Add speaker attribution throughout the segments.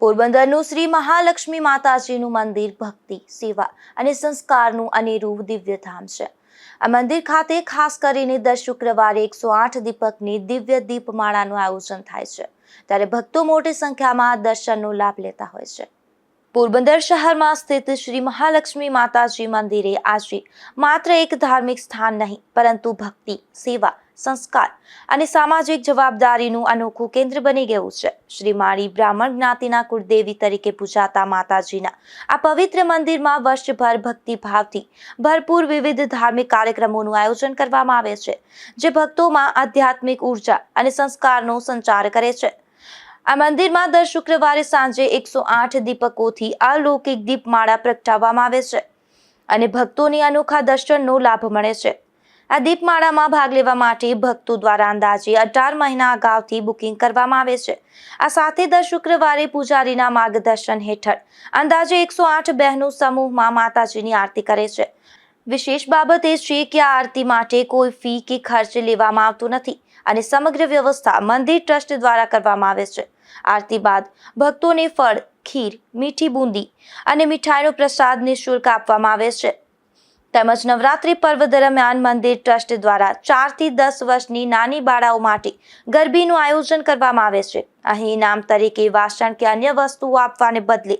Speaker 1: પોરબંદરનું શ્રી મહાલક્ષ્મી માતાજીનું મંદિર ભક્તિ, સેવા અને સંસ્કારનું અનેરું દિવ્ય ધામ છે. આ મંદિર ખાતે ખાસ કરીને દર શુક્રવારે 108 દીપકની દિવ્ય દીપમાળાનું આયોજન થાય છે, ત્યારે ભક્તો મોટી સંખ્યામાં દર્શનનો લાભ લેતા હોય છે. પોરબંદર શહેરમાં સ્થિત શ્રી મહાલક્ષ્મી માતાજી મંદિરે આજે માત્ર એક ધાર્મિક સ્થાન નહીં, પરંતુ ભક્તિ, સેવા, સંસ્કાર અને સામાજિક જવાબદારીનું અનોખું કેન્દ્ર બની ગયું છે. શ્રી માળી બ્રાહ્મણ જ્ઞાતિના કુળદેવી તરીકે પૂજાતા માતાજીના આ પવિત્ર મંદિરમાં વર્ષભર ભક્તિભાવથી ભરપૂર વિવિધ ધાર્મિક કાર્યક્રમોનું આયોજન કરવામાં આવે છે, જે ભક્તોમાં આધ્યાત્મિક ઉર્જા અને સંસ્કારનો સંચાર કરે છે. આ મંદિરમાં દર શુક્રવારે સાંજે 108 દીપકોથી અલૌકિક દીપમાળા પ્રગટાવવામાં આવે છે અને ભક્તોની અનોખા દર્શનનો લાભ મળે છે. આ દીપમાળામાં ભાગ લેવા માટે ભક્તો દ્વારા અંદાજે 18 મહિના અગાઉથી બુકિંગ કરવામાં આવે છે. આ સાથે દર શુક્રવારે પૂજારીના માર્ગદર્શન હેઠળ અંદાજે 108 બહેનો સમૂહમાં માતાજીની આરતી કરે છે. વિશેષ બાબત એ છે કે આ આરતી માટે કોઈ ફી કે ખર્ચ લેવામાં આવતો નથી અને સમગ્ર વ્યવસ્થા મંદિર ટ્રસ્ટ દ્વારા કરવામાં આવે છે. આરતી બાદ ભક્તોને ફળ, ખીર, મીઠી બુંદી અને મીઠાઈનો પ્રસાદ નિઃશુલ્ક આપવામાં આવે છે. તેમજ નવરાત્રી પર્વ દરમિયાન મંદિર ટ્રસ્ટ દ્વારા 4 થી 10 વર્ષની નાની બાળાઓ માટે ગરબીનું આયોજન કરવામાં આવે છે. અહીં ઇનામ તરીકે વાસણ કે અન્ય વસ્તુઓ આપવાને બદલે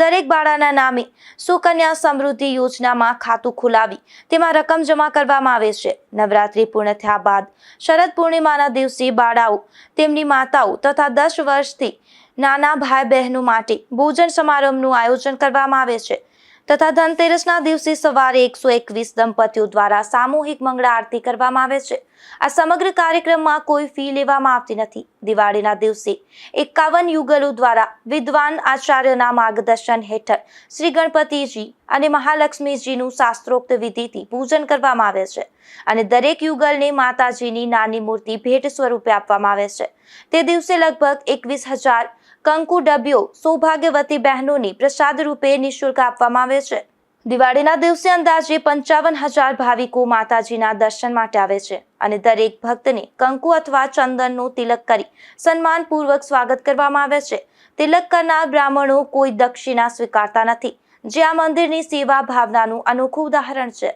Speaker 1: દરેક બાળાના નામે સુકન્યા સમૃદ્ધિ યોજનામાં ખાતું ખોલાવી તેમાં રકમ જમા કરવામાં આવે છે. નવરાત્રી પૂર્ણ થયા બાદ શરદ પૂર્ણિમાના દિવસે બાળાઓ, તેમની માતાઓ તથા 10 વર્ષથી નાના ભાઈ બહેનો માટે ભોજન સમારંભનું આયોજન કરવામાં આવે છે તથા ધનતેરસના દિવસે સવારે 121 દંપતીઓ દ્વારા સામૂહિક મંગળા આરતી કરવામાં આવે છે. આ સમગ્ર કાર્યક્રમમાં કોઈ ફી લેવામાં આવતી નથી. દિવાળીના દિવસે 51 યુગલો દ્વારા વિદ્વાન આચાર્યના માર્ગદર્શન હેઠળ શ્રી ગણપતિજી અને મહાલક્ષ્મીજીનું શાસ્ત્રોક્ત વિધિથી પૂજન કરવામાં આવે છે અને દરેક યુગલને માતાજીની નાની મૂર્તિ ભેટ સ્વરૂપે આપવામાં આવે છે. તે દિવસે લગભગ 21,000 કંકુ ડબ્બીઓ સૌભાગ્યવતી બહેનોની પ્રસાદ રૂપે નિઃશુલ્ક આપવામાં આવે છે. દિવાળીના દિવસે અંદાજે 55,000 ભાવિકો માતાજીના દર્શન માટે આવે છે અને દરેક ભક્તને કંકુ અથવા ચંદનનો તિલક કરી સન્માનપૂર્વક સ્વાગત કરવામાં આવે છે. તિલક કરનાર બ્રાહ્મણો કોઈ દક્ષિણા સ્વીકારતા નથી, જે આ મંદિરની સેવા ભાવનાનું અનોખું ઉદાહરણ છે.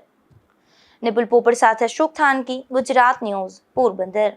Speaker 1: નિપુલ પોપટ સાથે અશોક થાનકી, ગુજરાત ન્યૂઝ, પોરબંદર.